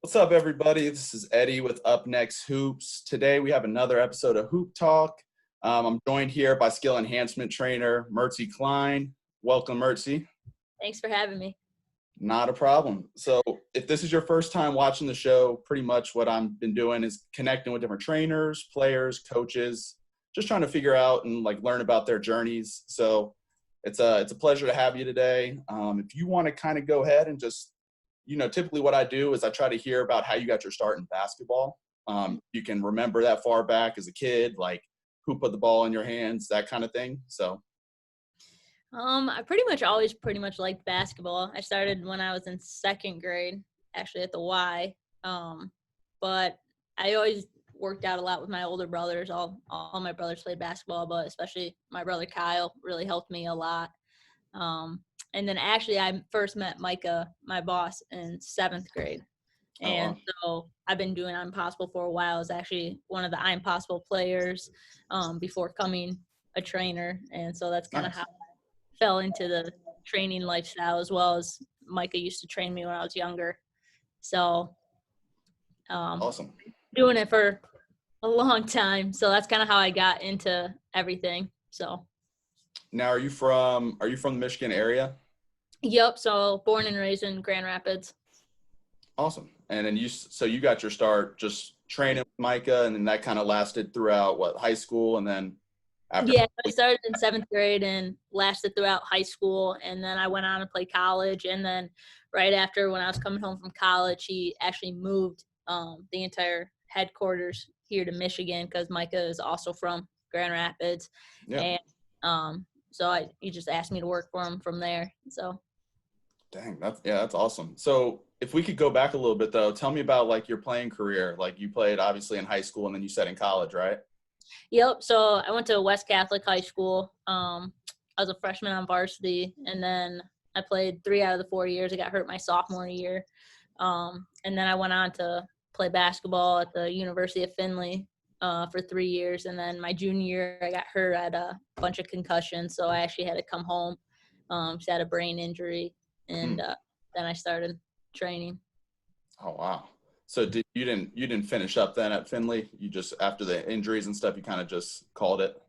What's up, everybody? This is Eddie with Up Next Hoops. Today we have another episode of Hoop Talk. I'm joined here by skill enhancement trainer Mertzie Klein. Welcome, Mertzie. Thanks for having me. Not a problem. So if this is your first time watching the show, pretty much what I've been doing is connecting with different trainers, players, coaches, just trying to figure out and learn about their journeys. So it's a pleasure to have you today. If you want to kind of go ahead and just typically what I do is I try to hear about how you got your start in basketball. You can remember that far back as a kid, like who put the ball in your hands, that kind of thing. So, I pretty much liked basketball. I started when I was in second grade, actually at the Y. But I always worked out a lot with my older brothers. All my brothers played basketball, but especially my brother Kyle really helped me a lot. And then actually I first met Micah, my boss, in seventh grade. And so I've been doing I'm Possible for a while. I was actually one of the I'm Possible players before becoming a trainer. And so that's kind of how I fell into the training lifestyle, as well as Micah used to train me when I was younger. So awesome. Doing it for a long time. So that's kind of how I got into everything. So now are you from the Michigan area? Yep. So born and raised in Grand Rapids. Awesome. And then you got your start just training with Micah, and then that kind of lasted throughout high school, and then after. Yeah, I started in seventh grade and lasted throughout high school, and then I went on to play college. And then right after, when I was coming home from college, he actually moved the entire headquarters here to Michigan because Micah is also from Grand Rapids. Yeah. And so he just asked me to work for him from there. So. Dang, that's awesome. So if we could go back a little bit though, tell me about your playing career. Like you played obviously in high school, and then you said in college, right? Yep. So I went to West Catholic High School. I was a freshman on varsity, and then I played 3 out of the 4 years. I got hurt my sophomore year. And then I went on to play basketball at the University of Findlay for 3 years. And then my junior year, I got hurt. I had a bunch of concussions, so I actually had to come home. Just had a brain injury, and then I started training. Oh, wow. So you didn't finish up then at Findlay? You just, after the injuries and stuff, you kind of just called it?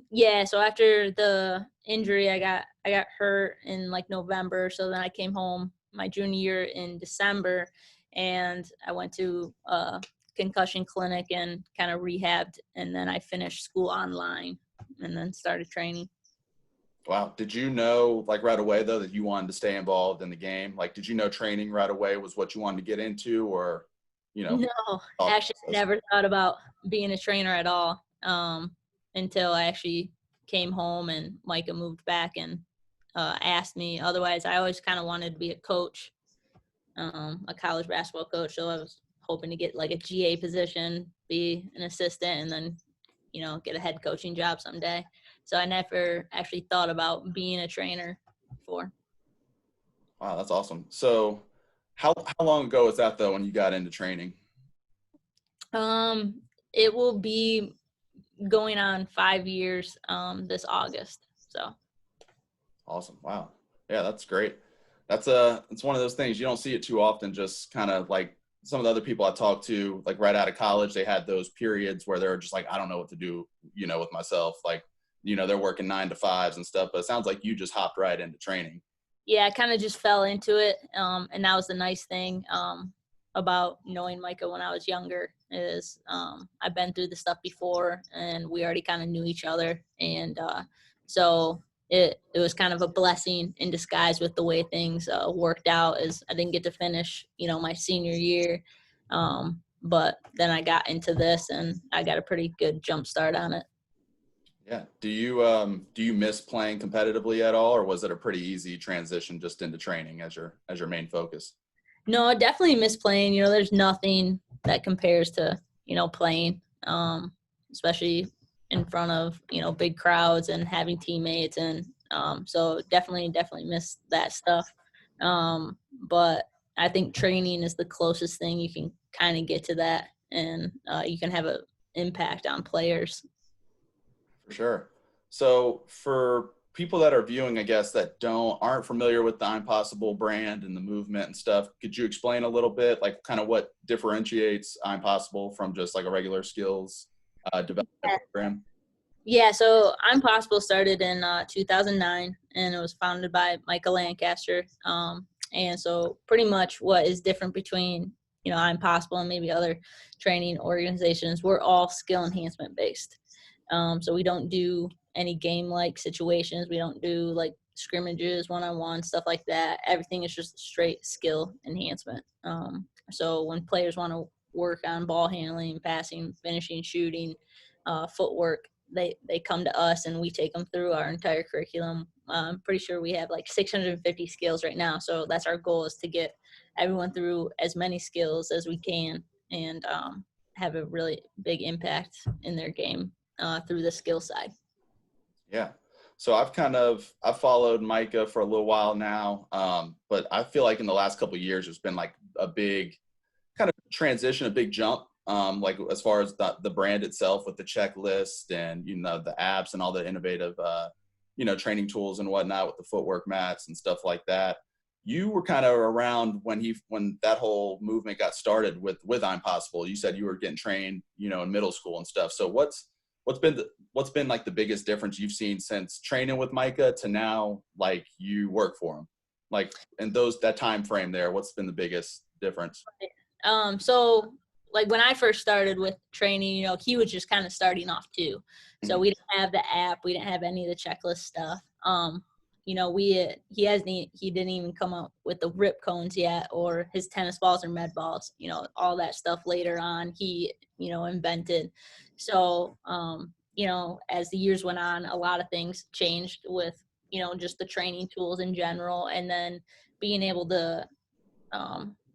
Yeah, so after the injury, I got hurt in November. So then I came home my junior year in December, and I went to a concussion clinic and kind of rehabbed, and then I finished school online and then started training. Wow. Did you know right away though that you wanted to stay involved in the game? Did you know training right away was what you wanted to get into, or No, actually I never thought about being a trainer at all until I actually came home and Micah moved back and asked me. Otherwise, I always kind of wanted to be a coach, a college basketball coach. So I was hoping to get a GA position, be an assistant, and then, get a head coaching job someday. So I never actually thought about being a trainer before. Wow, that's awesome. So how long ago was that though when you got into training? It will be going on 5 years this August. So awesome. Wow. Yeah, that's great. It's one of those things you don't see it too often. Just kind of some of the other people I talked to, right out of college, they had those periods where they're just I don't know what to do, with myself. They're working 9 to 5s and stuff, but it sounds like you just hopped right into training. Yeah, I kind of just fell into it. And that was the nice thing about knowing Micah when I was younger is I've been through the stuff before, and we already kind of knew each other. And so it was kind of a blessing in disguise with the way things worked out. As I didn't get to finish, my senior year. But then I got into this, and I got a pretty good jump start on it. Yeah. Do you miss playing competitively at all, or was it a pretty easy transition just into training as your main focus? No, I definitely miss playing. There's nothing that compares to, playing, especially in front of, big crowds and having teammates. And so definitely miss that stuff. But I think training is the closest thing you can kind of get to that, and you can have an impact on players. For sure. So for people that are viewing, I guess, that aren't familiar with the I'm Possible brand and the movement and stuff, could you explain a little bit, like kind of what differentiates I'm Possible from just like a regular skills development program? Yeah, so I'm Possible started in 2009, and it was founded by Michael Lancaster. And so pretty much what is different between, I'm Possible and maybe other training organizations, we're all skill enhancement based. So we don't do any game-like situations. We don't do like scrimmages, one-on-one, stuff like that. Everything is just straight skill enhancement. So when players want to work on ball handling, passing, finishing, shooting, footwork, they come to us and we take them through our entire curriculum. I'm pretty sure we have like 650 skills right now. So that's our goal, is to get everyone through as many skills as we can, and have a really big impact in their game through the skill side. Yeah. So I've followed Micah for a little while now. But I feel like in the last couple of years, there's been like a big kind of transition, a big jump. Like as far as the brand itself with the checklist and, the apps and all the innovative, training tools and whatnot with the footwork mats and stuff like that. You were kind of around when that whole movement got started with I'm Possible. You said you were getting trained, in middle school and stuff. So what's been like the biggest difference you've seen since training with Micah to now, like you work for him, like in that time frame there, what's been the biggest difference? So like when I first started with training, he was just kind of starting off too. So we didn't have the app. We didn't have any of the checklist stuff. He didn't even come up with the rip cones yet, or his tennis balls or med balls, all that stuff later on he, invented. So, as the years went on, a lot of things changed with, just the training tools in general, and then being able to,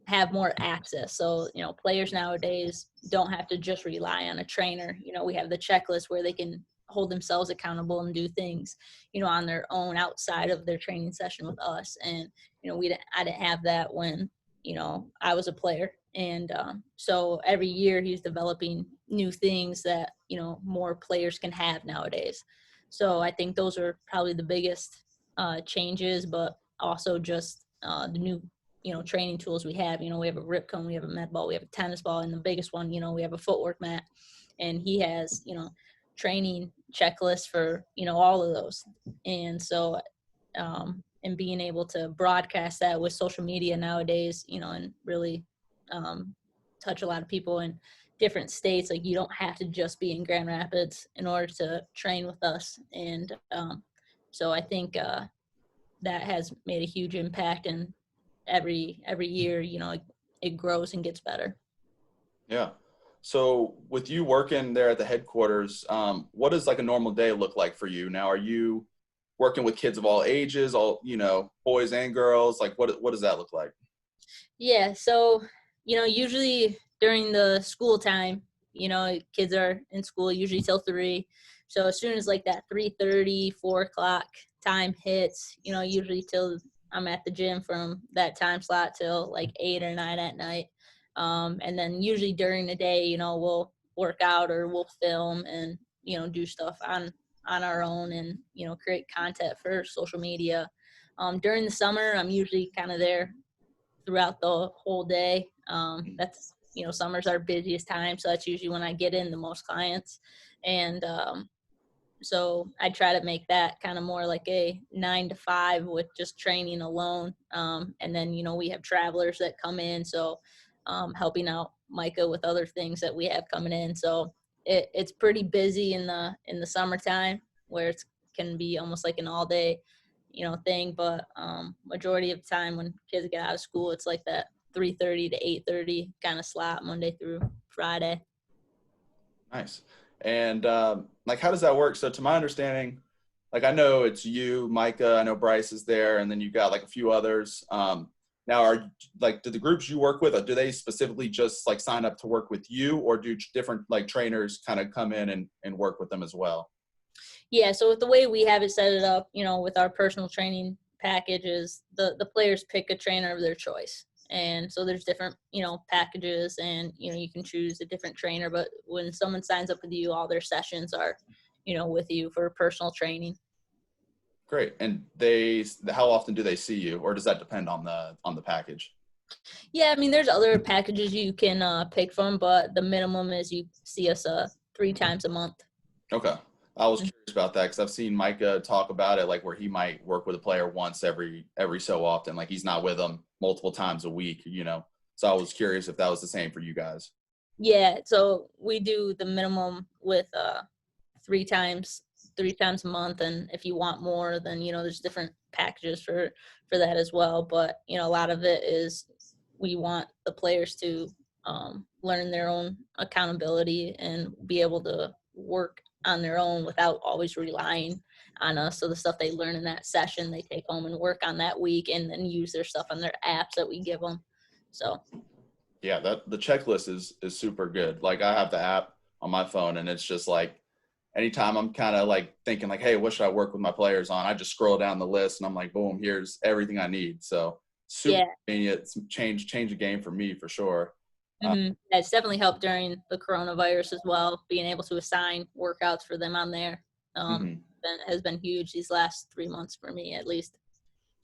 have more access. So, players nowadays don't have to just rely on a trainer. We have the checklist where they can hold themselves accountable and do things, on their own outside of their training session with us. And, I didn't have that when, I was a player. And so every year he's developing new things that, more players can have nowadays. So I think those are probably the biggest changes, but also just the new training tools we have. We have a rip cone, we have a med ball, we have a tennis ball, and the biggest one, we have a footwork mat. And he has, training checklists for, all of those. And so, and being able to broadcast that with social media nowadays, and really touch a lot of people in different states. Like, you don't have to just be in Grand Rapids in order to train with us. And so I think that has made a huge impact, and every year, it grows and gets better. Yeah. So with you working there at the headquarters, what does like a normal day look like for you? Now, are you working with kids of all ages, all, boys and girls? Like what does that look like? Yeah. So, usually during the school time, kids are in school usually till 3. So as soon as like that 3:30, 4:00 time hits, usually till I'm at the gym from that time slot till like 8 or 9 at night. And then usually during the day, we'll work out or we'll film and, do stuff on our own and, create content for social media. During the summer, I'm usually kind of there throughout the whole day. That's, summer's our busiest time. So that's usually when I get in the most clients. And so I try to make that kind of more like a 9 to 5 with just training alone. And then, we have travelers that come in. So helping out Micah with other things that we have coming in. So it's pretty busy in the summertime, where it can be almost like an all day, thing. But majority of the time when kids get out of school, it's like that 3:30 to 8:30 kind of slot, Monday through Friday. Nice. And like, how does that work? So to my understanding, like, I know it's you, Micah, I know Bryce is there, and then you got like a few others. Now, do the groups you work with, or do they specifically just like sign up to work with you, or do different like trainers kind of come in and work with them as well? Yeah, so with the way we have it set it up, with our personal training packages, the players pick a trainer of their choice. And so there's different, packages, and, you can choose a different trainer. But when someone signs up with you, all their sessions are, with you for personal training. Great. And how often do they see you, or does that depend on the package? Yeah, I mean, there's other packages you can pick from, but the minimum is you see us 3 times a month. Okay. I was curious about that because I've seen Micah talk about it, like where he might work with a player once every so often, like he's not with them multiple times a week, you know. So I was curious if that was the same for you guys. Yeah, so we do the minimum with 3 times, 3 times a month, and if you want more, then there's different packages for that as well. But a lot of it is we want the players to learn their own accountability and be able to work on their own without always relying on us. So the stuff they learn in that session, they take home and work on that week, and then use their stuff on their apps that we give them. So Yeah, that the checklist is super good. Like I have the app on my phone, and it's just like anytime I'm kind of like thinking like, hey, what should I work with my players on? I just scroll down the list and I'm like, boom, here's everything I need. So super yeah. convenient. It's change the game for me for sure. Yeah, it's definitely helped during the coronavirus as well. Being able to assign workouts for them on there Mhm. has been huge these last 3 months for me, at least.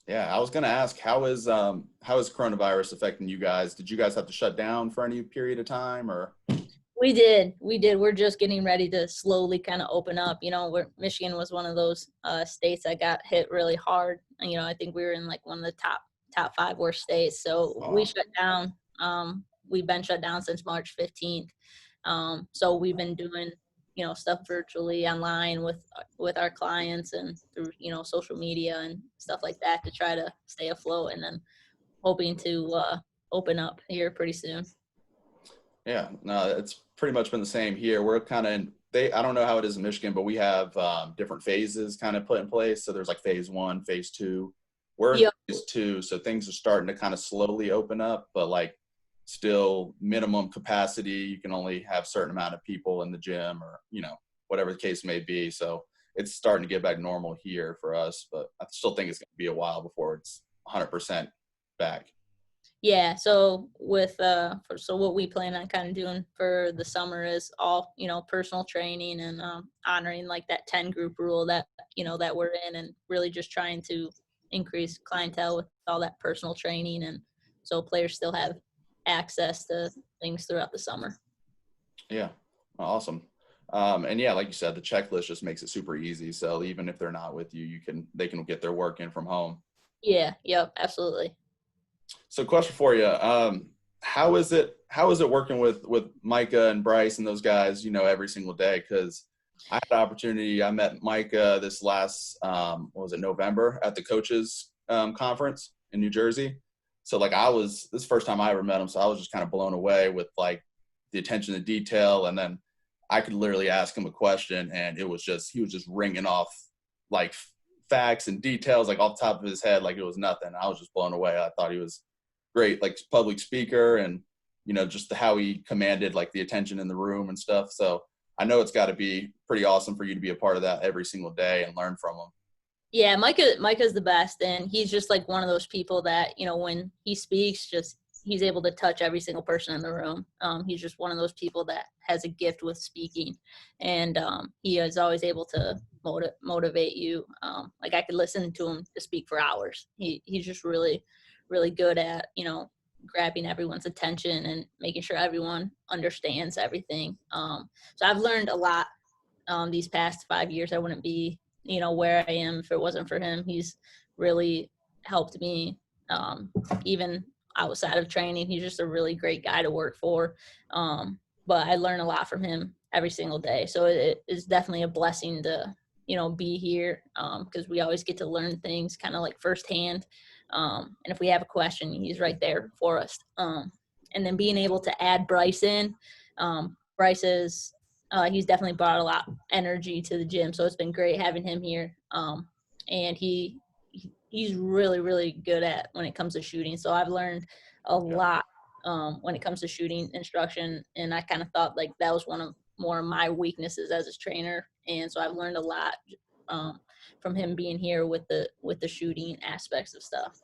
Yeah, I was gonna ask how is coronavirus affecting you guys? Did you guys have to shut down for any period of time or? We did. We're just getting ready to slowly kind of open up. Michigan was one of those states that got hit really hard. I think we were in like one of the top 5 worst states. So we Oh, shut down. We've been shut down since March 15th. So we've been doing stuff virtually online with our clients and through social media and stuff like that to try to stay afloat, and then hoping to open up here pretty soon. yeah, no, it's pretty much been the same here. We're kind of I don't know how it is in Michigan, but we have different phases kind of put in place. So there's like phase 1, phase 2. We're in Yeah. phase 2, so things are starting to kind of slowly open up, but like still minimum capacity. You can only have certain amount of people in the gym, or whatever the case may be. So it's starting to get back normal here for us, but I still think it's going to be a while before it's 100% back. Yeah, so so what we plan on kind of doing for the summer is all, personal training and honoring like that 10 group rule that we're in, and really just trying to increase clientele with all that personal training, and so players still have access to things throughout the summer. Yeah, awesome. And yeah, like you said, the checklist just makes it super easy. So even if they're not with you, they can get their work in from home. Yeah, yep, absolutely. So question for you, how is it working with Micah and Bryce and those guys, every single day? Because I had the opportunity, I met Micah this last what was it, November at the coaches conference in New Jersey. So like this is the first time I ever met him, so I was just kind of blown away with like the attention to detail. And then I could literally ask him a question and he was just ringing off like facts and details like off the top of his head like it was nothing. I was just blown away. I thought he was great, like public speaker, and just how he commanded like the attention in the room and stuff. So I know it's got to be pretty awesome for you to be a part of that every single day and learn from him. Yeah, Micah's the best, and he's just like one of those people that when he speaks, just he's able to touch every single person in the room. He's just one of those people that has a gift with speaking, and he is always able to motivate you. Like I could listen to him to speak for hours. He's just really, really good at grabbing everyone's attention and making sure everyone understands everything. So I've learned a lot these past 5 years. I wouldn't be where I am if it wasn't for him. He's really helped me even outside of training. He's just a really great guy to work for. But I learn a lot from him every single day. So it is definitely a blessing to be here because we always get to learn things kind of like firsthand. And if we have a question, he's right there for us. And then being able to add Bryce in, Bryce is he's definitely brought a lot of energy to the gym, so it's been great having him here. And he's really, really good at when it comes to shooting. So I've learned a lot when it comes to shooting instruction, and I kind of thought like that was one of more of my weaknesses as a trainer, and so I've learned a lot from him being here with the shooting aspects of stuff.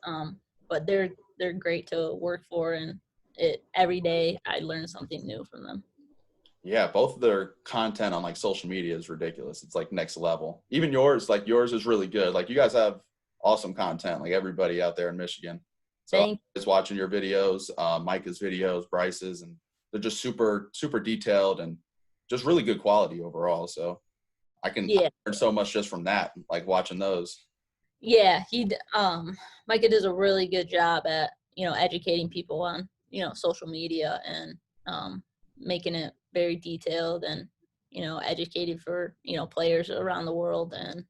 But they're great to work for, and every day I learn something new from them. Yeah, both of their content on like social media is ridiculous. It's like next level. Even yours, like yours is really good. Like you guys have awesome content, like everybody out there in Michigan. So I'm Thank just watching your videos, Micah's videos, Bryce's, and they're just super, super detailed and just really good quality overall. So I can Yeah. learn so much just from that, like watching those. Yeah, Micah does a really good job at, educating people on, social media and making it very detailed and, educated for, players around the world. And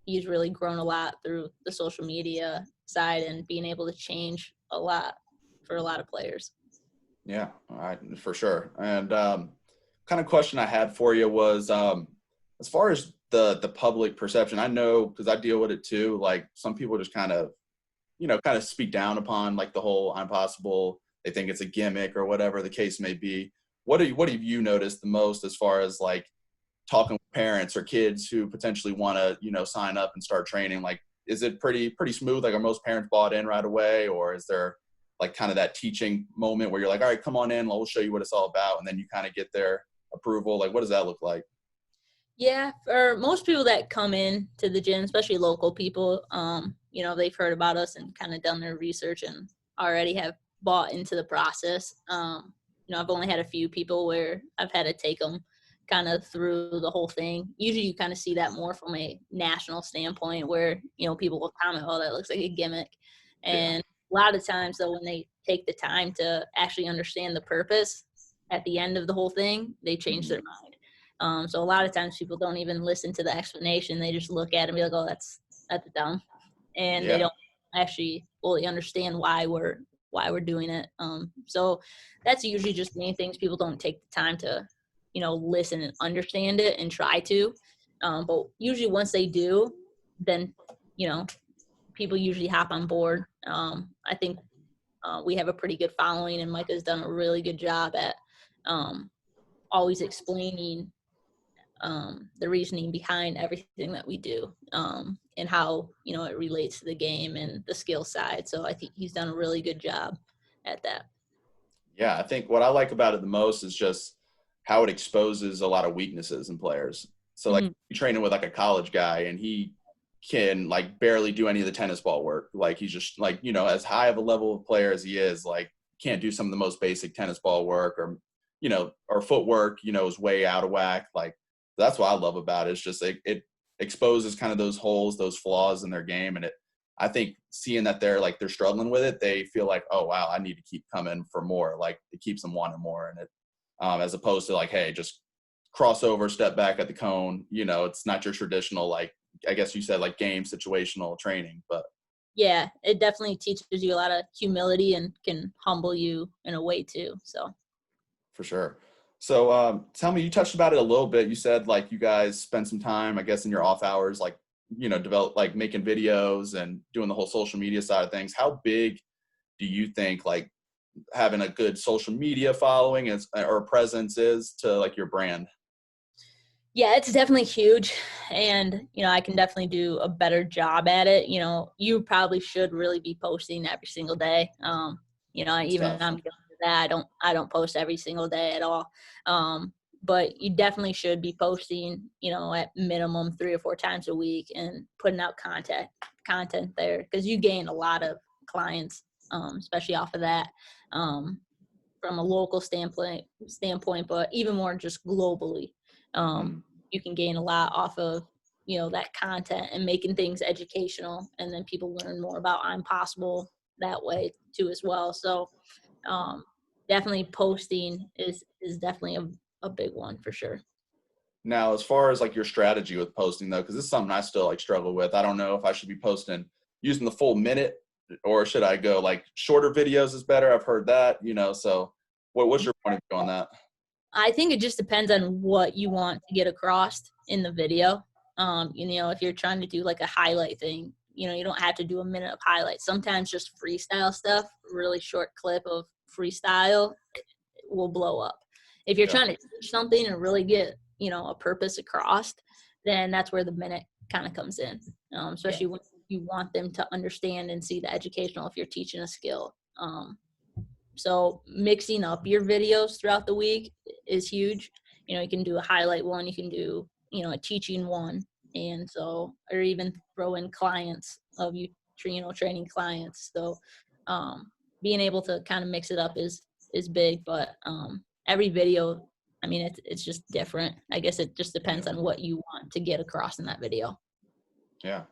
he's really grown a lot through the social media side and being able to change a lot for a lot of players. Yeah, for sure. And kind of question I had for you was as far as the public perception, I know because I deal with it too. Like some people just kind of, kind of speak down upon like the whole I'm possible. They think it's a gimmick or whatever the case may be. What have you noticed the most as far as like talking with parents or kids who potentially want to, sign up and start training? Like, is it pretty smooth? Like, are most parents bought in right away, or is there like kind of that teaching moment where you're like, all right, come on in, we'll show you what it's all about, and then you kind of get their approval? Like, what does that look like? Yeah, for most people that come in to the gym, especially local people, they've heard about us and kind of done their research and already have bought into the process. I've only had a few people where I've had to take them kind of through the whole thing. Usually you kind of see that more from a national standpoint where, people will comment, oh, that looks like a gimmick. Yeah. And a lot of times though, when they take the time to actually understand the purpose at the end of the whole thing, they change their mind. So a lot of times people don't even listen to the explanation. They just look at it and be like, oh, that's dumb. And they Yeah. don't actually fully understand why we're doing it. So that's usually just the main things. People don't take the time to, listen and understand it and try to. But usually once they do, then, people usually hop on board. I think we have a pretty good following, and Micah's done a really good job at always explaining the reasoning behind everything that we do, and how, it relates to the game and the skill side. So I think he's done a really good job at that. Yeah, I think what I like about it the most is just how it exposes a lot of weaknesses in players. So like Mhm. you're training with like a college guy and he can like barely do any of the tennis ball work. Like he's just like, as high of a level of player as he is, like can't do some of the most basic tennis ball work or, or footwork, is way out of whack. Like that's what I love about it. It's just it exposes kind of those holes, those flaws in their game. And I think seeing that they're struggling with it, they feel like, oh wow, I need to keep coming for more. Like it keeps them wanting more, and it as opposed to like, hey, just cross over, step back at the cone. It's not your traditional like I guess you said like game situational training, but Yeah, it definitely teaches you a lot of humility and can humble you in a way too. So for sure. So tell me, you touched about it a little bit. You said like you guys spend some time, I guess, in your off hours, like develop like making videos and doing the whole social media side of things. How big do you think like having a good social media following is or presence is to like your brand? yeah, it's definitely huge. And, I can definitely do a better job at it. You probably should really be posting every single day. It's Even tough. I'm guilty of that. I don't post every single day at all. But you definitely should be posting, at minimum 3 or 4 times a week and putting out content there because you gain a lot of clients, especially off of that. From a local standpoint, but even more just globally. Mm. You can gain a lot off of, that content and making things educational, and then people learn more about I'm Possible that way too as well. So um, definitely posting is definitely a big one for sure. Now, as far as like your strategy with posting though, because this is something I still like struggle with. I don't know if I should be posting using the full minute or should I go like shorter videos is better. I've heard that, so what's your point of view on that? I think it just depends on what you want to get across in the video. If you're trying to do like a highlight thing, you don't have to do a minute of highlights. Sometimes just freestyle stuff, really short clip of freestyle will blow up. If you're Yeah. trying to teach something and really get, a purpose across, then that's where the minute kind of comes in, Yeah. especially when you want them to understand and see the educational if you're teaching a skill. So mixing up your videos throughout the week is huge. You can do a highlight one, you can do, a teaching one. And so, or even throw in clients of you, training clients. So being able to kind of mix it up is big, but every video, I mean, it's just different. I guess it just depends on what you want to get across in that video. Yeah.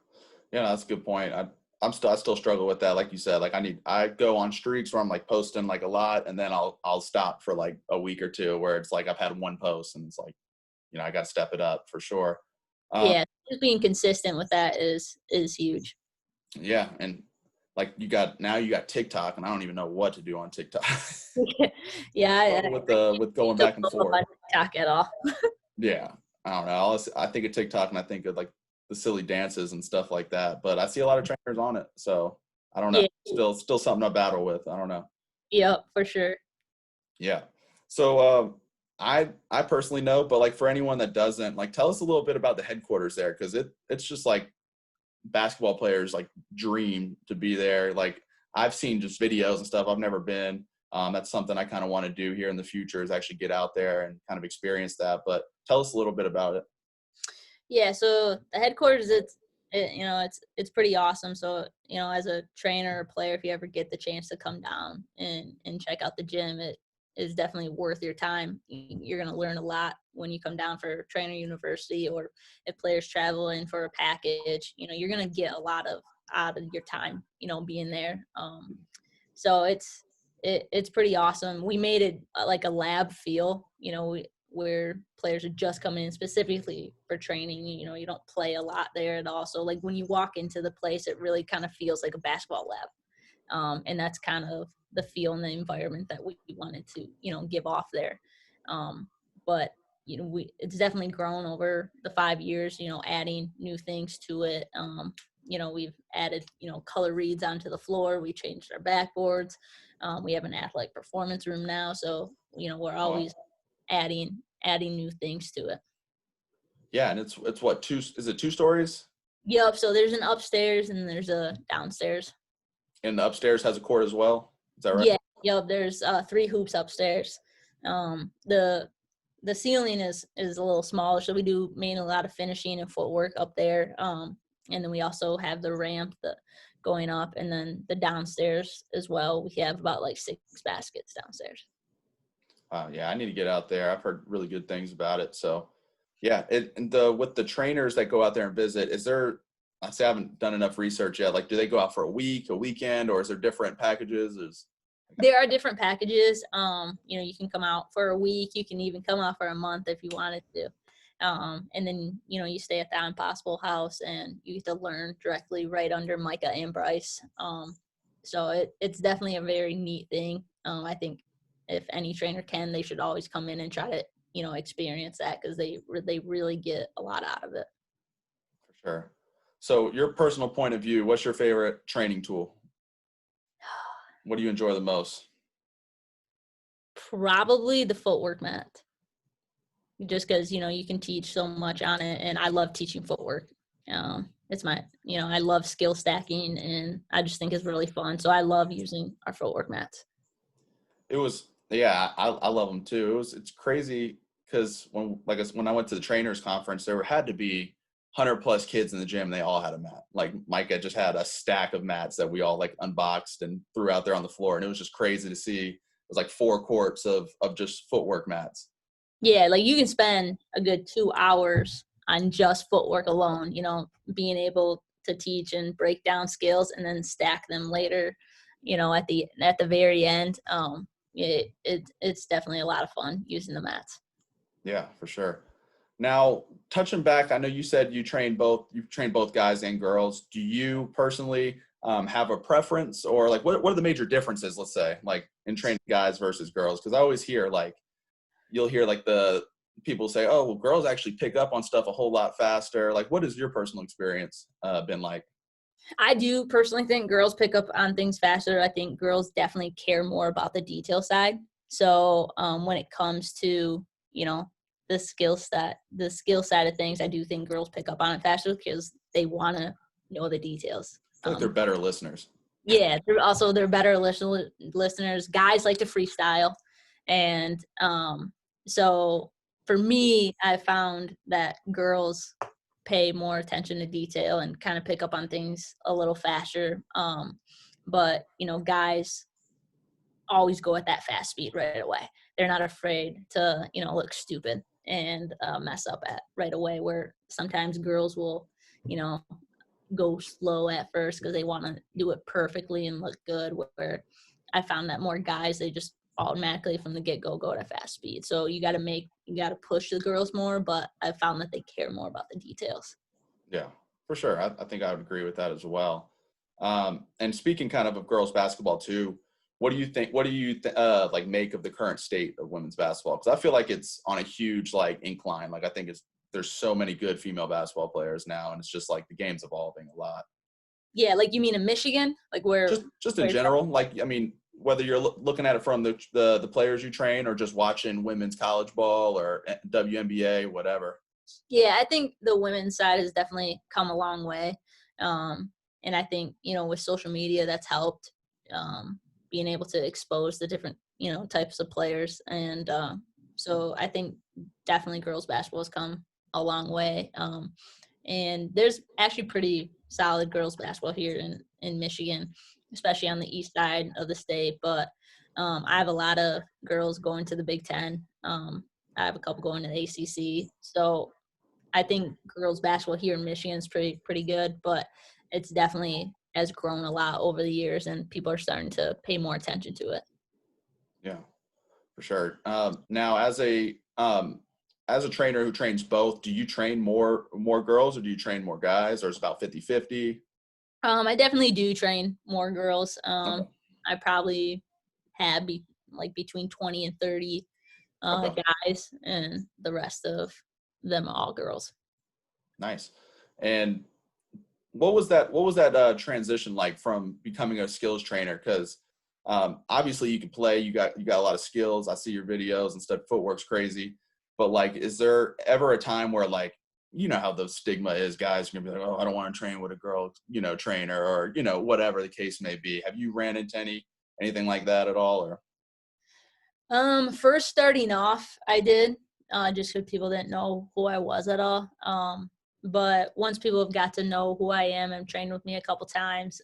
Yeah, that's a good point. I still struggle with that. Like you said, like I go on streaks where I'm like posting like a lot, and then I'll stop for like a week or two where it's like I've had one post and it's like, I got to step it up for sure. Yeah, just being consistent with that is huge. Yeah, and like you got TikTok, and I don't even know what to do on TikTok. Yeah, with going back and forth. On TikTok at all. Yeah, I don't know. I think of TikTok and I think of like the silly dances and stuff like that. But I see a lot of trainers on it, so I don't know. Yeah. Still something I battle with. I don't know. Yep, for sure. Yeah. So I personally know, but like for anyone that doesn't, like tell us a little bit about the headquarters there, because it's just like basketball players like dream to be there. Like I've seen just videos and stuff. I've never been. That's something I kind of want to do here in the future, is actually get out there and kind of experience that. But tell us a little bit about it. Yeah, so the headquarters, it's pretty awesome. So, as a trainer or player, if you ever get the chance to come down and check out the gym, it is definitely worth your time. You're going to learn a lot when you come down for trainer university, or if players travel in for a package, you're going to get a lot out of your time, being there. So it's pretty awesome. We made it like a lab feel, where players are just coming in specifically for training. You don't play a lot there at all. So like when you walk into the place, it really kind of feels like a basketball lab. And that's kind of the feel and the environment that we wanted to, give off there. But it's definitely grown over the 5 years, adding new things to it. We've added, color reads onto the floor. We changed our backboards. We have an athletic performance room now. So, we're always adding new things to it. Yeah, and it's what, is it 2 stories? Yep. So there's an upstairs and there's a downstairs. And the upstairs has a court as well. Is that right? Yeah. Yep. There's 3 hoops upstairs. The ceiling is a little smaller, so we do mainly a lot of finishing and footwork up there. And then we also have the ramp going up, and then the downstairs as well. We have about like 6 baskets downstairs. Yeah, I need to get out there. I've heard really good things about it. So, yeah, with the trainers that go out there and visit, is there? I say I haven't done enough research yet. Like, do they go out for a week, a weekend, or is there different packages? There are different packages. You can come out for a week. You can even come out for a month if you wanted to. And then, you stay at the Impossible House and you get to learn directly right under Micah and Bryce. So it's definitely a very neat thing. I think if any trainer can, they should always come in and try to, experience that, because they really get a lot out of it. For sure. So your personal point of view, what's your favorite training tool? What do you enjoy the most? Probably the footwork mat. Just because, you can teach so much on it, and I love teaching footwork. It's my, I love skill stacking, and I just think it's really fun. So I love using our footwork mats. I love them too. It's crazy because when I went to the trainers conference, there had to be 100+ kids in the gym. They all had a mat. Like Micah just had a stack of mats that we all like unboxed and threw out there on the floor. And it was just crazy to see. It was like 4 courts of just footwork mats. Yeah, like you can spend a good 2 hours on just footwork alone, being able to teach and break down skills and then stack them later, at the very end. It's definitely a lot of fun using the mats. Yeah, for sure. Now, touching back, I know you said you've trained both guys and girls. Do you personally have a preference, or like what are the major differences, let's say, like in training guys versus girls? Because I always hear you'll hear the people say, oh, well, girls actually pick up on stuff a whole lot faster. Like, what has your personal experience been like? I do personally think girls pick up on things faster. I think girls definitely care more about the detail side. So when it comes to, the skill side of things, I do think girls pick up on it faster because they want to know the details. I think they're better listeners. Yeah, they're better listeners. Guys like to freestyle, and so for me, I found that girls pay more attention to detail and kind of pick up on things a little faster. But guys always go at that fast speed right away. They're not afraid to look stupid and mess up at right away. Where sometimes girls will you know go slow at first because they want to do it perfectly and look good, where I found that more guys, they just automatically from the get-go go at a fast speed. So you got to push the girls more, but I found that they care more about the details. Yeah, for sure. I think I would agree with that as well. And speaking kind of girls basketball too, what do you think? What do you like make of the current state of women's basketball? Because I feel like it's on a huge like incline. Like I think there's so many good female basketball players now, and it's just like the game's evolving a lot. Yeah, like you mean in Michigan, like Just in general, like I mean, whether you're looking at it from the players you train or just watching women's college ball or WNBA, whatever. Yeah, I think the women's side has definitely come a long way. And I think, with social media, that's helped being able to expose the different, types of players. And so I think definitely girls basketball has come a long way. And there's actually pretty solid girls basketball here in Michigan, especially on the east side of the state. But I have a lot of girls going to the Big Ten. I have a couple going to the ACC. So I think girls basketball here in Michigan is pretty good, but it's definitely has grown a lot over the years, and people are starting to pay more attention to it. Yeah, for sure. Now, as a trainer who trains both, do you train more girls or do you train more guys, or is it about 50-50? I definitely do train more girls. Okay. I probably have between 20 and 30 Okay. guys, and the rest of them all girls. Nice. And what was that transition like from becoming a skills trainer? Because obviously you can play, you got a lot of skills. I see your videos and stuff, footwork's crazy. But like, is there ever a time where like, how the stigma is, guys are gonna be like, oh, I don't want to train with a girl, trainer, or whatever the case may be. Have you ran into anything like that at all? Or First starting off, I did, just because people didn't know who I was at all. But once people have got to know who I am and trained with me a couple times,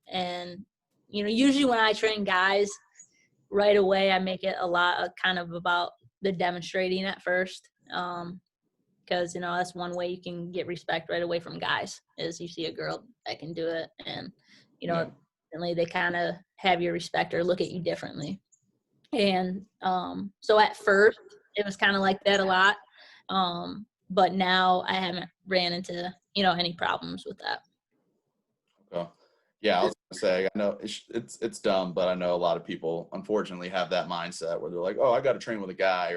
and usually when I train guys, right away I make it a lot of kind of about the demonstrating at first, because that's one way you can get respect right away from guys is you see a girl that can do it, and Yeah. instantly they kind of have your respect or look at you differently. And so at first it was kind of like that a lot. But now I haven't ran into, any problems with that. Okay. Yeah, I was gonna say, I know it's dumb, but I know a lot of people unfortunately have that mindset where they're like, oh, I got to train with a guy,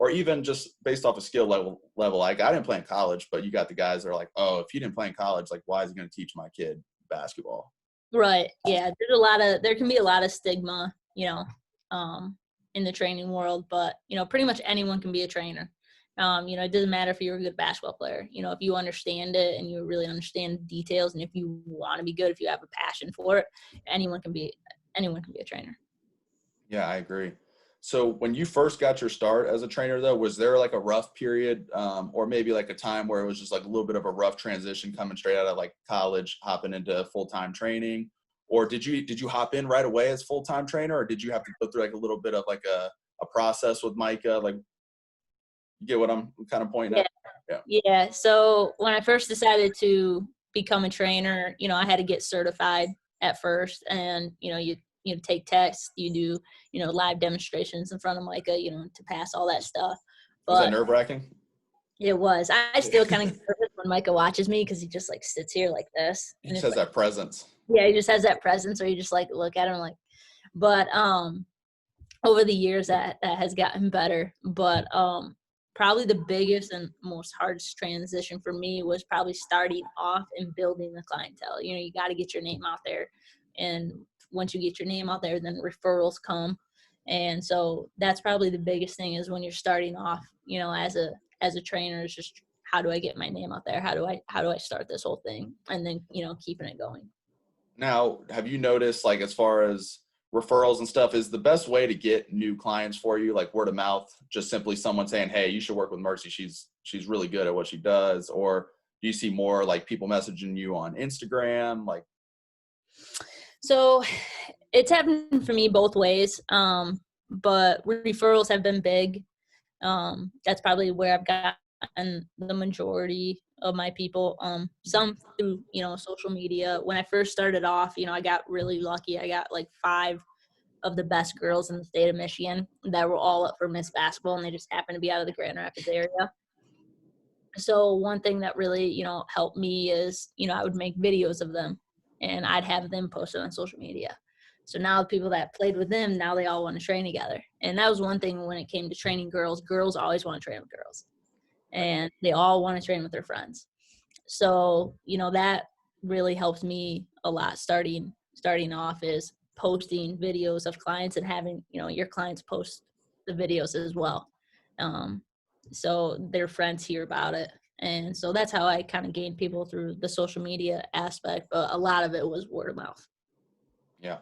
or even just based off a there level. Like I didn't play in college, but you got the guys that are like, oh, if you didn't play in college, like why is he going to teach my kid basketball? Right. Yeah. There can be a lot of stigma, in the training world, but, pretty much anyone can be a trainer. It doesn't matter if you're a good basketball player, if you understand it and you really understand the details, and if you want to be good, if you have a passion for it, anyone can be a trainer. Yeah, I agree. So when you first got your start as a trainer, though, was there like a rough period, or maybe like a time where it was just like a little bit of a rough transition coming straight out of like college, hopping into full-time training? Or did you hop in right away as full-time trainer, or did you have to go through like a little bit of like a process with Micah? Like, you get what I'm kind of pointing Yeah. at? Yeah. So when I first decided to become a trainer, I had to get certified at first, and, you take tests, you do, live demonstrations in front of Micah, to pass all that stuff. Was that But nerve-wracking? it was. I still kind of get nervous when Micah watches me because he just like sits here like this. He And just it's has like, that presence. yeah, he just has that presence where you just like look at him like, but over the years that has gotten better. But probably the biggest and most hardest transition for me was probably starting off and building the clientele. You got to get your name out there, and once you get your name out there, then referrals come. And so that's probably the biggest thing is when you're starting off, as a trainer, is just how do I get my name out there? How do I start this whole thing? And then, keeping it going. Now, have you noticed, like, as far as referrals and stuff, is the best way to get new clients for you, like word of mouth, just simply someone saying, hey, you should work with Mertzie. She's really good at what she does. Or do you see more like people messaging you on Instagram? Like, So it's happened for me both ways. But referrals have been big. That's probably where I've gotten the majority of my people. Some through, social media. When I first started off, I got really lucky. I got like 5 of the best girls in the state of Michigan that were all up for Miss Basketball, and they just happened to be out of the Grand Rapids area. So one thing that really, helped me is, I would make videos of them and I'd have them posted on social media. So now the people that played with them, now they all want to train together. And that was one thing when it came to training girls. Girls always want to train with girls and they all want to train with their friends. So, that really helped me a lot starting off is posting videos of clients and having, your clients post the videos as well. So their friends hear about it. And so that's how I kind of gained people through the social media aspect. But a lot of it was word of mouth. yeah.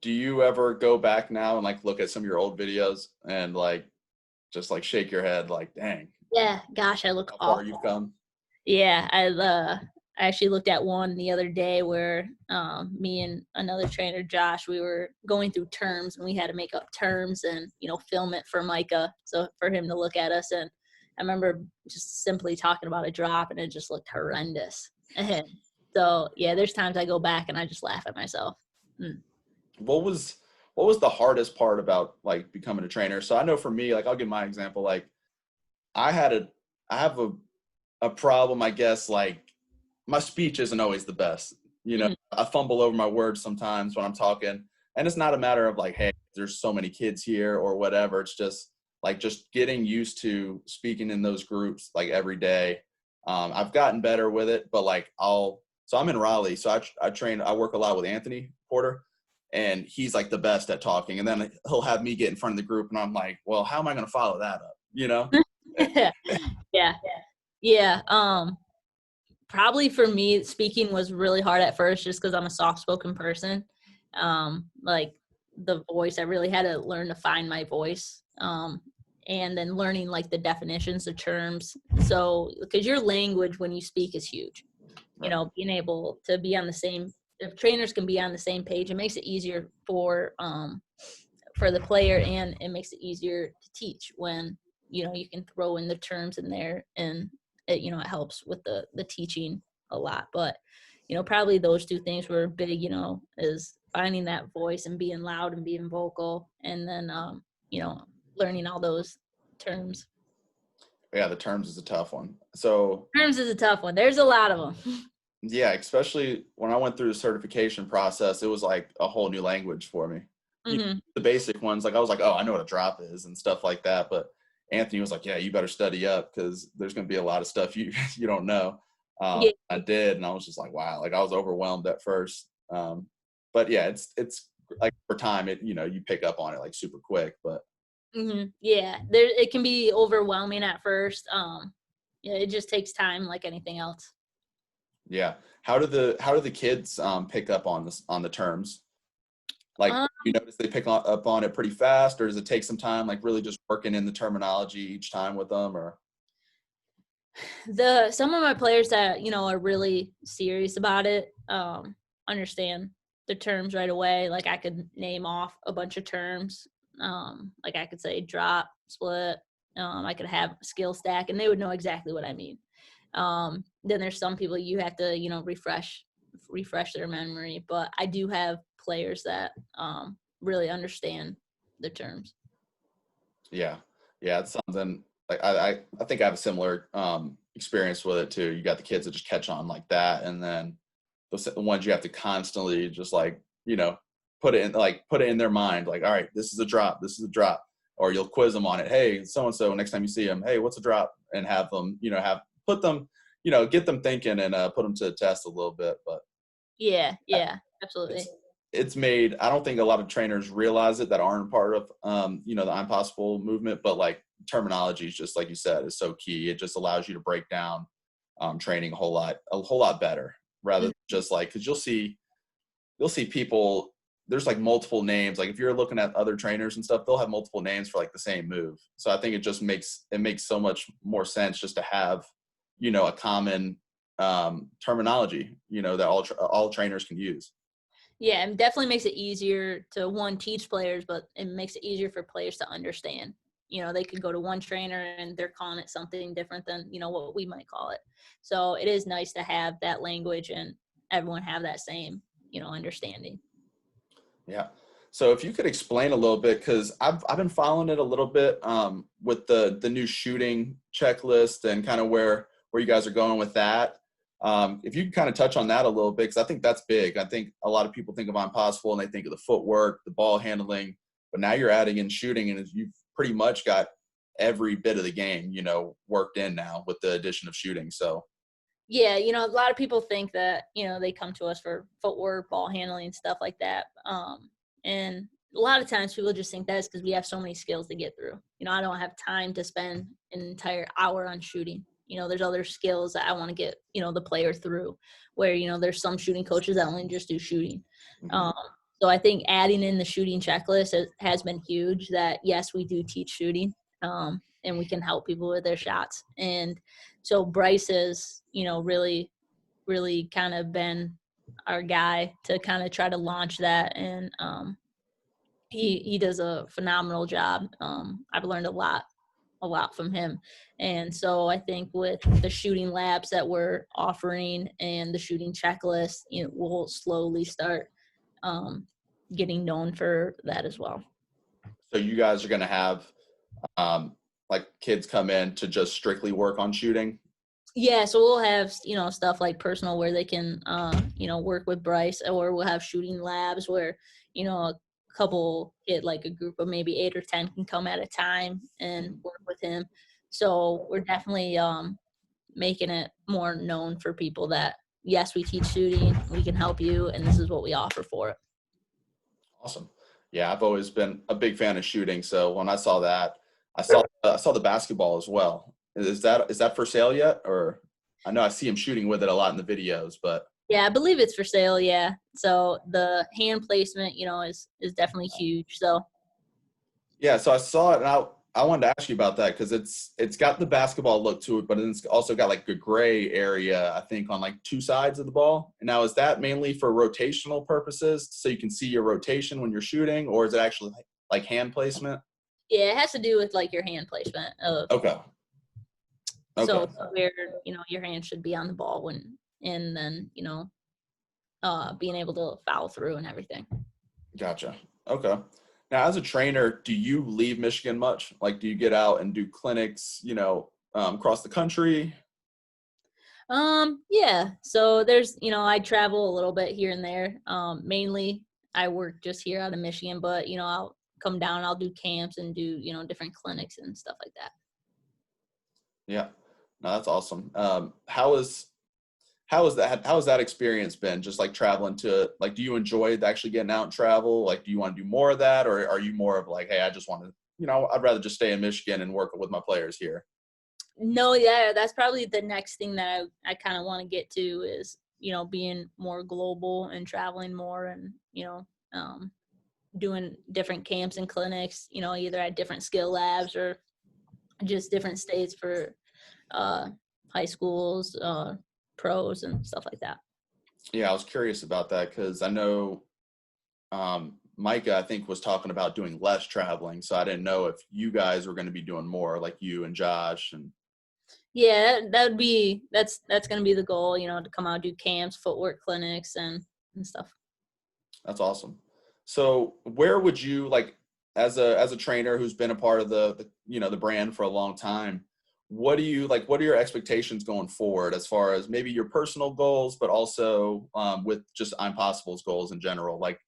Do you ever go back now and like look at some of your old videos and like just like shake your head like, dang, Yeah, gosh, I look how far awful. you've come? Yeah, I actually looked at one the other day where me and another trainer, Josh, we were going through terms and we had to make up terms and, film it for Micah. So for him to look at us. And I remember just simply talking about a drop and it just looked horrendous. And so, yeah, there's times I go back and I just laugh at myself. What was the hardest part about like becoming a trainer? So I know for me, like I'll give my example. Like I had I have a problem, I guess, like my speech isn't always the best. Mhm. I fumble over my words sometimes when I'm talking. And it's not a matter of like, hey, there's so many kids here or whatever. It's just like just getting used to speaking in those groups like every day. I've gotten better with it, but like so I'm in Raleigh. So I work a lot with Anthony Porter and he's like the best at talking. And then he'll have me get in front of the group and I'm like, well, how am I going to follow that up? Yeah. Yeah. Probably for me, speaking was really hard at first just because I'm a soft-spoken person. Like the voice, I really had to learn to find my voice. And then learning like the definitions of terms. So, because your language when you speak is huge. Being able to be on the same, if trainers can be on the same page, it makes it easier for the player and it makes it easier to teach when, you can throw in the terms in there and it, it helps with the teaching a lot. But, probably those 2 things were big, is finding that voice and being loud and being vocal and then, learning all those terms. Yeah, the terms is a tough one. So Terms is a tough one. There's a lot of them. yeah, especially when I went through the certification process, it was like a whole new language for me. Mm-hmm. The basic ones, like I was like, oh, I know what a drop is and stuff like that. But Anthony was like, yeah, you better study up because there's going to be a lot of stuff you you don't know. Yeah. I did, and I was just like, wow, like I was overwhelmed at first. But yeah, it's like for time, you pick up on it like super quick. But Mm-hmm. Yeah, it can be overwhelming at first. Yeah, it just takes time, like anything else. yeah, how do the kids pick up on the terms? Like, Um, you notice they pick up on it pretty fast, or does it take some time, like really just working in the terminology each time with them? Or some of my players that are really serious about it understand the terms right away. Like I could name off a bunch of terms. Like I could say drop, split. I could have skill stack, and they would know exactly what I mean. Then there's some people you have to refresh their memory. But I do have players that really understand the terms. yeah, yeah, it's something like I think I have a similar experience with it too. You got the kids that just catch on like that, and then the ones you have to constantly just like put it in their mind, like, all right, this is a drop, this is a drop, or you'll quiz them on it. Hey, so and so, next time you see them, hey, what's a drop, and have them, put them, get them thinking and put them to the test a little bit, but. Yeah, It's absolutely. it's made. I don't think a lot of trainers realize it that aren't part of the I'm Possible movement, but like terminology is just like you said is so key. It just allows you to break down training a whole lot better rather than just like because you'll see you'll see people, there's like multiple names. Like if you're looking at other trainers and stuff, they'll have multiple names for like the same move. So I think it just makes so much more sense just to have, a common terminology, that all trainers can use. Yeah, it definitely makes it easier to one teach players, but it makes it easier for players to understand. They could go to one trainer and they're calling it something different than, what we might call it. So it is nice to have that language and everyone have that same, understanding. Yeah. So if you could explain a little bit, because I've been following it a little bit with the new shooting checklist and kind of where you guys are going with that. If you could kind of touch on that a little bit, because I think that's big. I think a lot of people think of impossible and they think of the footwork, the ball handling, but now you're adding in shooting, and you've pretty much got every bit of the game, worked in now with the addition of shooting. So yeah, a lot of people think that, they come to us for footwork, ball handling, stuff like that. And a lot of times people just think that is because we have so many skills to get through. I don't have time to spend an entire hour on shooting. There's other skills that I want to get, the player through, where, there's some shooting coaches that only just do shooting. mhm. So I think adding in the shooting checklist has been huge, that yes, we do teach shooting, and we can help people with their shots. And so Bryce is, really, really kind of been our guy to kind of try to launch that. And he does a phenomenal job. I've learned a lot from him. And so I think with the shooting labs that we're offering and the shooting checklist, we'll slowly start getting known for that as well. So you guys are going to have like kids come in to just strictly work on shooting? Yeah, so we'll have, stuff like personal where they can, work with Bryce, or we'll have shooting labs where, a couple get like a group of maybe 8 or 10 can come at a time and work with him. So we're definitely making it more known for people that, yes, we teach shooting, we can help you, and this is what we offer for it. Awesome. Yeah, I've always been a big fan of shooting. So when I saw that, I saw the basketball as well. Is that for sale yet? Or I know I see him shooting with it a lot in the videos, but Yeah, I believe it's for sale, yeah. So the hand placement, is definitely huge. So yeah, so I saw it, and I wanted to ask you about that because it's got the basketball look to it, but it's also got like a gray area, I think, on like two sides of the ball. And now, is that mainly for rotational purposes, so you can see your rotation when you're shooting, or is it actually like hand placement? yeah, it has to do with like your hand placement of Okay. Okay. so where, your hand should be on the ball when, and then, being able to follow through and everything. Gotcha. Okay. Now, as a trainer, do you leave Michigan much? Like, do you get out and do clinics, across the country? Yeah. So there's, I travel a little bit here and there. Mainly I work just here out of Michigan, but, I'll come down, I'll do camps and do, different clinics and stuff like that. Yeah. No, that's awesome. How has that experience been? Just like traveling to, like, do you enjoy actually getting out and travel? Like, do you want to do more of that, or are you more of like, hey, I just want to, I'd rather just stay in Michigan and work with my players here? No, yeah, that's probably the next thing that I kind of want to get to is, being more global and traveling more and, doing different camps and clinics, either at different skill labs or just different states for high schools, pros and stuff like that. Yeah, I was curious about that because I know Micah, I think, was talking about doing less traveling. So I didn't know if you guys were going to be doing more, like you and Josh. And Yeah, that's going to be the goal, to come out, do camps, footwork clinics and stuff. that's awesome. So where would you like, as a trainer who's been a part of the brand for a long time, what do you like? What are your expectations going forward as far as maybe your personal goals, but also with just Impossible's goals in general? Like,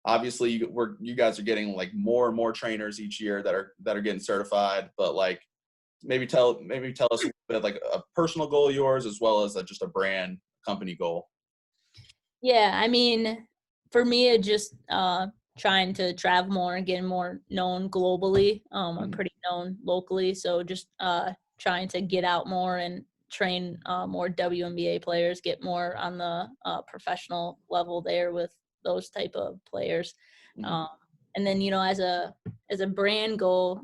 obviously, you guys are getting like more and more trainers each year that are getting certified, but like maybe tell us a little bit like a personal goal of yours as well as just a brand company goal. Yeah, I mean, for me, it just trying to travel more and getting more known globally. I'm Mhm. pretty known locally, so just trying to get out more and train more WNBA players, get more on the professional level there with those type of players. Mhm. And then, as a brand goal,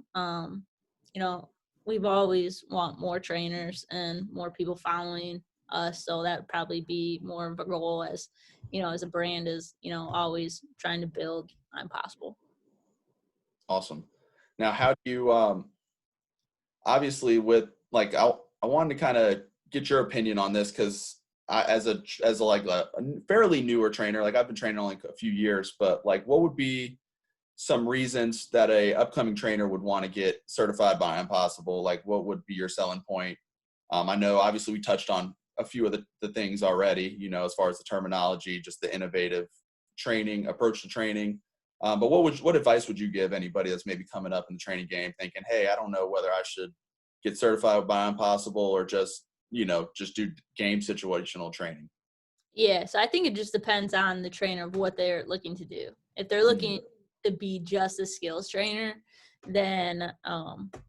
we've always want more trainers and more people following us. So that would probably be more of a goal as a brand is, always trying to build Impossible. Awesome. Now, how do you obviously with like I wanted to kind of get your opinion on this because as a like a fairly newer trainer, like I've been training only a few years, but like what would be some reasons that a upcoming trainer would want to get certified by Impossible? Like what would be your selling point? I know obviously we touched on a few of the things already, as far as the terminology, just the innovative training approach to training. But what advice would you give anybody that's maybe coming up in the training game thinking, hey, I don't know whether I should get certified by Impossible or just do game situational training? Yeah, so I think it just depends on the trainer of what they're looking to do. If they're Mhm. looking to be just a skills trainer, then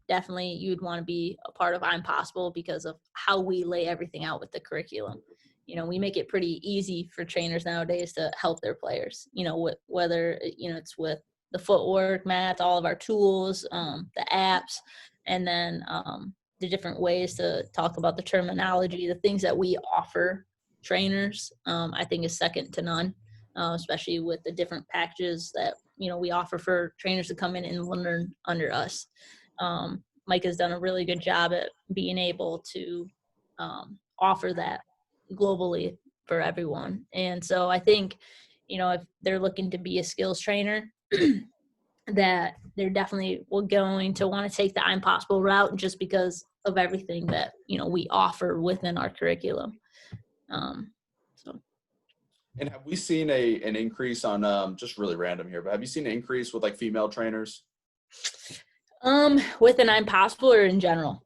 definitely you'd want to be a part of Impossible because of how we lay everything out with the curriculum. We make it pretty easy for trainers nowadays to help their players. Whether it's with the footwork, mats, all of our tools, the apps, and then the different ways to talk about the terminology, the things that we offer trainers, I think is second to none, especially with the different packages that we offer for trainers to come in and learn under us. Mike has done a really good job at being able to offer that globally for everyone. And so I think, if they're looking to be a skills trainer, that they're definitely going to want to take the Impossible route just because of everything that we offer within our curriculum. Um, so And have we seen an increase on just really random here, but have you seen an increase with like female trainers? with an Impossible or in general?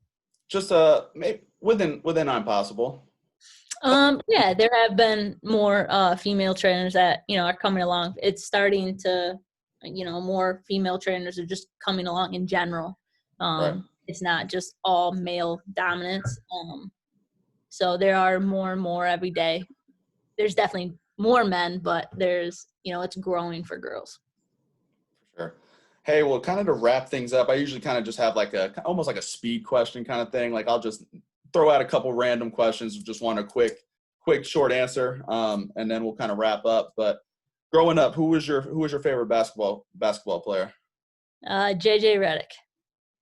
Just maybe within Impossible. Yeah, there have been more female trainers that are coming along. It's starting to, more female trainers are just coming along in general. Right. It's not just all male dominance. So there are more and more every day. There's definitely more men, but there's it's growing for girls. Sure. Hey, well, kind of to wrap things up, I usually kind of just have like almost like a speed question kind of thing. Like I'll just throw out a couple random questions, just want a quick short answer, and then we'll kind of wrap up. But growing up, who was your favorite basketball player? JJ Redick.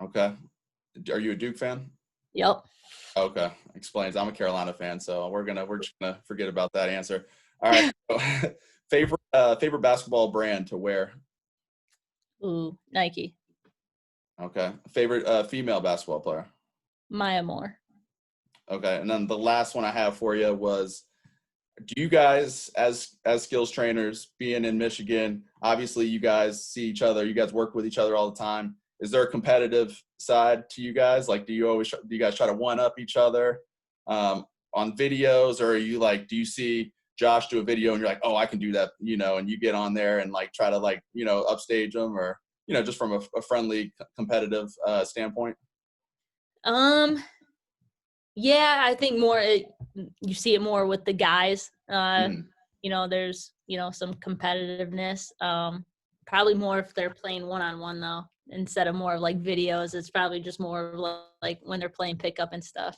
Okay. Are you a Duke fan? Yep. Okay. Explains. I'm a Carolina fan, so we're just gonna forget about that answer. All right. So, favorite basketball brand to wear? Ooh, Nike. Okay. Favorite female basketball player? Maya Moore. Okay. And then the last one I have for you was, do you guys as skills trainers being in Michigan, obviously you guys see each other, you guys work with each other all the time. Is there a competitive side to you guys? Like, do you guys try to one up each other on videos, or are you like, do you see Josh do a video and you're like, oh, I can do that, and you get on there and like try to like, upstage them, or, just from a friendly competitive standpoint? Um, Yeah, I think you see it more with the guys. Mhm. There's, some competitiveness. Probably more if they're playing one-on-one though, instead of more of like videos. It's probably just more of like when they're playing pickup and stuff.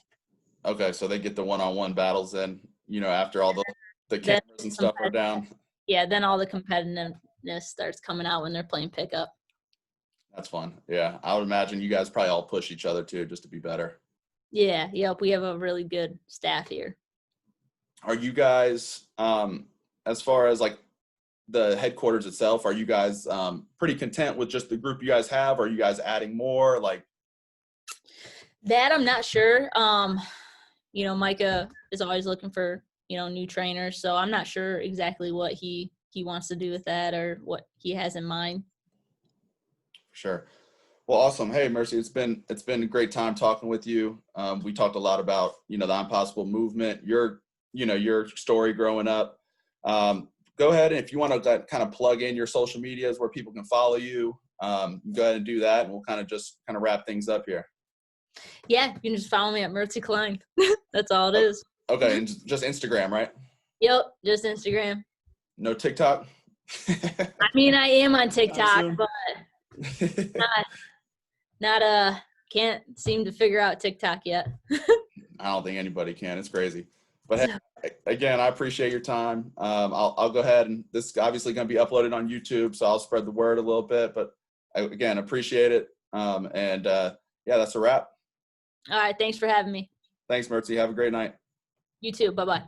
Okay, so they get the one-on-one battles then, after all the Then cameras and stuff are down. then all the competitiveness starts coming out when they're playing pickup. That's fun. Yeah, I would imagine you guys probably all push each other too, just to be better. Yeah, yep. We have a really good staff here. Are you guys, as far as like the headquarters itself, are you guys pretty content with just the group you guys have? Are you guys adding more? Like, That I'm not sure. Micah is always looking for, new trainers. So I'm not sure exactly what he wants to do with that or what he has in mind. for sure. Well, awesome. Hey, Mercy, it's been a great time talking with you. We talked a lot about the Impossible movement, your story growing up. Go ahead, and if you want to kind of plug in your social medias where people can follow you, go ahead and do that, and we'll kind of wrap things up here. Yeah, you can just follow me at Mertzie Klein. That's all it Oh, is. okay, and just Instagram, right? Yep, just Instagram. No TikTok? I mean, I am on TikTok, soon. but not can't seem to figure out TikTok yet. I don't think anybody can. It's crazy. But hey, So, again, I appreciate your time. I'll go ahead, and this is obviously going to be uploaded on YouTube, so I'll spread the word a little bit. But again, appreciate it. Yeah, that's a wrap. all right, thanks for having me. Thanks, Mertzie. Have a great night. You too. Bye-bye.